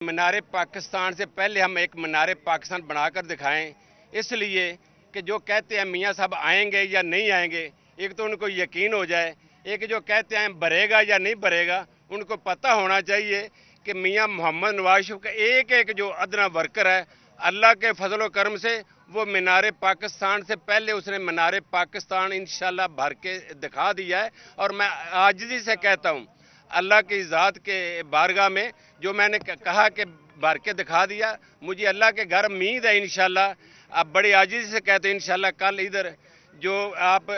मीनार पाकिस्तान से पहले हम एक मीनार पाकिस्तान बनाकर दिखाएं, इसलिए कि जो कहते हैं मियाँ साहब आएंगे या नहीं आएंगे, एक तो उनको यकीन हो जाए, एक जो कहते हैं भरेगा या नहीं भरेगा, उनको पता होना चाहिए कि मियाँ मोहम्मद नवाज शरीफ का एक एक जो अदना वर्कर है, अल्लाह के फजल व करम से वो मीनार पाकिस्तान से पहले उसने मीनार पाकिस्तान इंशाल्लाह भर के दिखा दिया है। और मैं आजिज़ी से कहता हूँ, अल्लाह की ज़ात के बारगाह में जो मैंने कहा कि भर के दिखा दिया, मुझे अल्लाह के घर उम्मीद है इंशाल्लाह। अब बड़ी आजिज़ी से कहते हैं इंशाल्लाह कल इधर जो आप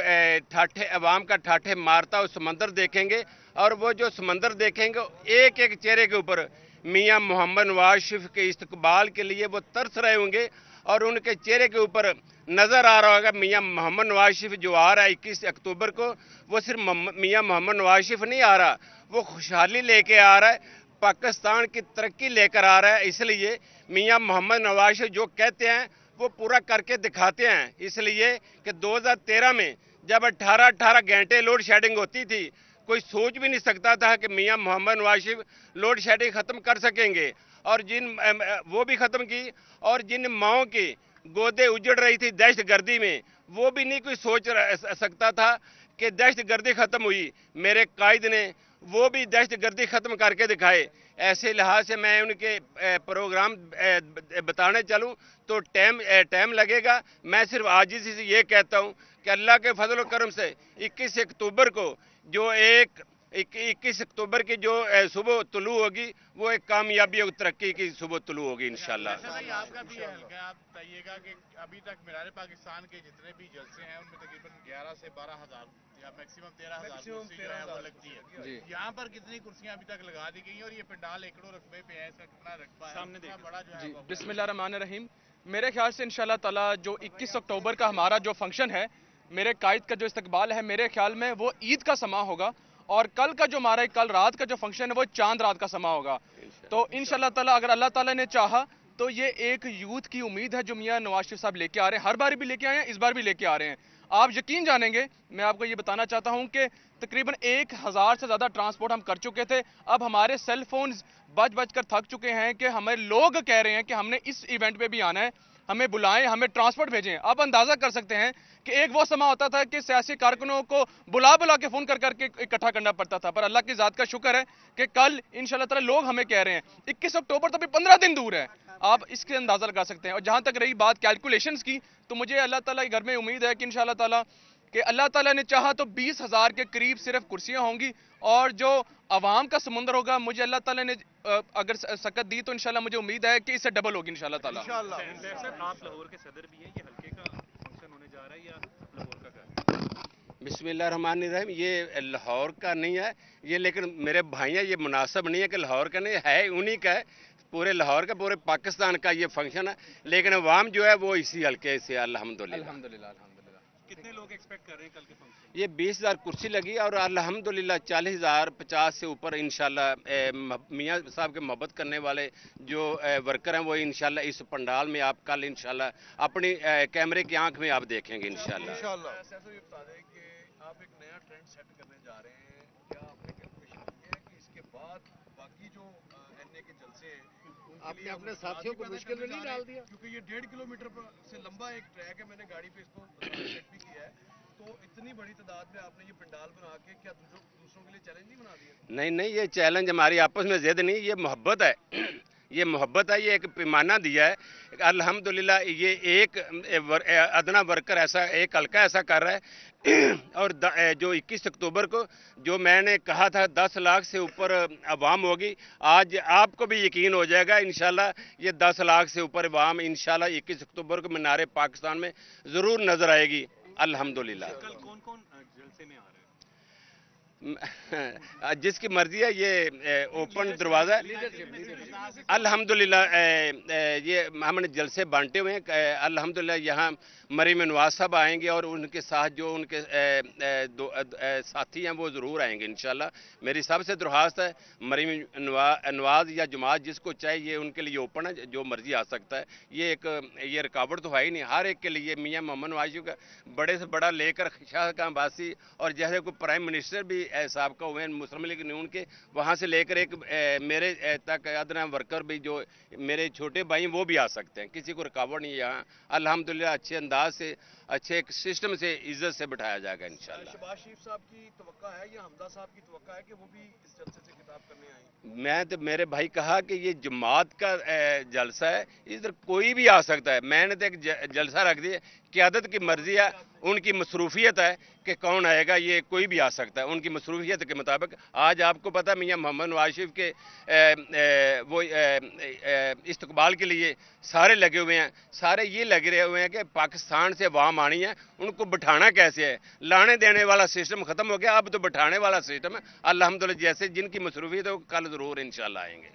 ठाठे अवाम का ठाठे मारता हुआ समंदर देखेंगे, और वो जो समंदर देखेंगे एक एक चेहरे के ऊपर मियाँ मोहम्मद नवाज शरीफ के इस्तकबाल के लिए वो तरस रहे होंगे, और उनके चेहरे के ऊपर नज़र आ रहा होगा मियाँ मोहम्मद नवाज शरीफ जो आ रहा है 21 अक्टूबर को, वो सिर्फ मियाँ मोहम्मद नवाज शरीफ नहीं आ रहा, वो खुशहाली लेके आ रहा है, पाकिस्तान की तरक्की लेकर आ रहा है। इसलिए मियाँ मोहम्मद नवाज शरीफ जो कहते हैं वो पूरा करके दिखाते हैं। इसलिए कि 2013 में जब 18-18 घंटे लोड शेडिंग होती थी, कोई सोच भी नहीं सकता था कि मियाँ मोहम्मद नवाज शरीफ लोड शेडिंग ख़त्म कर सकेंगे, और वो भी ख़त्म की, और जिन माओं की गोदे उजड़ रही थी दहशत गर्दी में, वो भी नहीं कोई सोच सकता था कि दहशत गर्दी ख़त्म हुई। मेरे कायद ने वो भी दहशत गर्दी ख़त्म करके दिखाए। ऐसे लिहाज से मैं उनके प्रोग्राम बताने चलूँ तो टाइम लगेगा। मैं सिर्फ आजिज़ी से ये कहता हूँ कि अल्लाह के फजल व करम से 21 अक्टूबर को जो 21 अक्टूबर की जो सुबह तुलू होगी, वो एक कामयाबी और तरक्की की सुबह तुलू होगी इंशाल्लाह। आपका भी हल्का आप बताइएगा कि अभी तक मीनार पाकिस्तान के जितने भी जलसे हैं उनमें तकरीबन 11 से 12 हज़ार या मैक्सिमम 13,000 कुर्सी जो है वो लगती है। यहाँ पर कितनी कुर्सियाँ अभी तक लगा दी गई हैं और ये पंडाल एकड़ों रकबे पे है, इसका कितना रकबा है, सामने देखिए बड़ा जो है? बिस्मिल्लाहिर्रहमानिर्रहीम। मेरे ख्याल से इंशाल्लाह ताला जो 21 अक्टूबर का हमारा जो फंक्शन है, मेरे कायद का जो इस्तकबाल है, मेरे ख्याल में वो ईद का समा होगा, और कल का जो हमारा कल रात का जो फंक्शन है वो चांद रात का समा होगा। तो इंशाल्लाह ताला अगर अल्लाह ताला ने चाहा तो ये एक यूथ की उम्मीद है जो मियाँ नवाज शरीफ साहब लेके आ रहे हैं, हर बार भी लेके आए हैं, इस बार भी लेके आ रहे हैं। आप यकीन जानेंगे, मैं आपको ये बताना चाहता हूं कि तकरीबन 1,000 से ज़्यादा ट्रांसपोर्ट हम कर चुके थे। अब हमारे सेल फोन्स बज कर थक चुके हैं कि हमें लोग कह रहे हैं कि हमने इस इवेंट पे भी आना है, हमें बुलाएं, हमें ट्रांसपोर्ट भेजें। आप अंदाज़ा कर सकते हैं कि एक वो समा होता था कि सियासी कारकुनों को बुला बुला के फ़ोन कर करके इकट्ठा करना पड़ता था, पर अल्लाह की ज़ात का शुक्र है कि कल इंशाल्लाह ताला लोग हमें कह रहे हैं। 21 अक्टूबर तो अभी 15 दिन दूर है, आप इसके अंदाज़ा लगा सकते हैं। और जहाँ तक रही बात कैलकुलेशंस की, तो मुझे अल्लाह ताला के घर में उम्मीद है कि इंशाल्लाह ताला कि अल्लाह ताला ने चाहा तो 20,000 के करीब सिर्फ कुर्सियां होंगी, और जो अवाम का समुंदर होगा, मुझे अल्लाह ताला ने अगर सकत दी तो इंशाल्लाह मुझे उम्मीद है कि इससे डबल होगी इंशाल्लाह ताला। आप लाहौर के सदर भी हैं, ये हल्के का फंक्शन होने जा रहा है या लाहौर का कर? बिस्मिल्लाहिर्रहमानिर्रहीम। ये लाहौर का नहीं है ये, लेकिन मेरे भाई हैं, ये मुनासिब नहीं है कि लाहौर का नहीं है, उन्हीं का है, पूरे लाहौर का, पूरे पाकिस्तान का ये फंक्शन है, लेकिन अवाम जो है वो इसी हल्के से अल्हम्दुलिल्लाह। कितने लोग एक्सपेक्ट कर रहे हैं कल के फंक्शन? ये 20,000 कुर्सी लगी, और अल्हम्दुलिल्लाह 40,000 50 से ऊपर इंशाल्लाह मियाँ साहब के मोहब्बत करने वाले जो वर्कर हैं वो इंशाल्लाह इस पंडाल में आप कल इंशाल्लाह अपनी कैमरे की आंख में आप देखेंगे इंशाल्लाह। ये बता दें कि आप एक नया ट्रेंड सेट करने जा रहे हैं, क्या आपने कैलकुलेशन की है कि इसके बाद बाकी जो एनए के जलसे हैं आपने अपने साथियों को मुश्किल में नहीं डाल दिया? क्योंकि ये 1.5 किलोमीटर से लंबा एक ट्रैक है, मैंने गाड़ी पे इसको सेट भी किया है, तो इतनी बड़ी तादाद में आपने ये पंडाल बना के क्या दूसरों के लिए चैलेंज नहीं बना दिया? नहीं, ये चैलेंज हमारी आपस में जिद नहीं, ये मोहब्बत है, ये मोहब्बत है, ये एक पैमाना दिया है। अल्हम्दुलिल्लाह ये एक अदना वर्कर ऐसा एक हल्का ऐसा कर रहा है, और जो 21 अक्टूबर को जो मैंने कहा था 10 लाख से ऊपर अवाम होगी, आज आपको भी यकीन हो जाएगा इंशाल्लाह ये 10 लाख से ऊपर अवाम इंशाल्लाह 21 अक्टूबर को मीनार पाकिस्तान में ज़रूर नज़र आएगी अल्हम्दुलिल्लाह। कल कौन-कौन जलसे में आ रहे हैं? जिसकी मर्जी है, ये ओपन दरवाज़ा है अल्हम्दुलिल्लाह। ये हमने जलसे बांटे हुए हैं अल्हम्दुलिल्लाह। यहाँ मरीम नवाज साहब आएंगे और उनके साथ जो उनके साथी हैं वो ज़रूर आएंगे इंशाल्लाह। मेरी सबसे दरख्वास्त है, मरीम नवाज या जमात जिसको चाहिए उनके लिए ओपन है, जो मर्जी आ सकता है। ये रुकावट तो है ही नहीं, हर एक के लिए मियाँ मोहम्मद नवाज का बड़े से बड़ा लेकर शाह का अब्बासी और जैसे कोई प्राइम मिनिस्टर भी साहब का हुए मुस्लिम लीग नून के, वहाँ से लेकर एक मेरे तक अदना वर्कर भी जो मेरे छोटे भाई वो भी आ सकते हैं, किसी को रुकावट नहीं है। यहाँ अल्हम्दुलिल्लाह अच्छे अंदाज से, अच्छे एक सिस्टम से, इज्जत से बिठाया जाएगा इंशाल्लाह। शहबाज शरीफ साहब की तवक्का है या हमदा साहब की तवक्का है कि वो भी इस जलसे से खिताब करने आएंगे? मैं तो मेरे भाई कहा कि ये जमात का जलसा है, इधर कोई भी आ सकता है। मैंने तो एक जलसा रख दिया, क़यादत की मर्जी है, उनकी मसरूफियत है कि कौन आएगा, ये कोई भी आ सकता है उनकी मसरूफियत के मुताबिक। आज आपको पता मियां मोहम्मद नवाज शरीफ के वो इस्तकबाल के लिए सारे लगे हुए हैं, सारे ये लगे रहे हुए हैं कि पाकिस्तान से अवाम आनी है, उनको बिठाना कैसे है। लाने देने वाला सिस्टम ख़त्म हो गया, अब तो बिठाने वाला सिस्टम है। अल्हम्दुलिल्लाह जैसे जिनकी मसरूफियत है वो कल ज़रूर इंशाल्लाह आएंगे।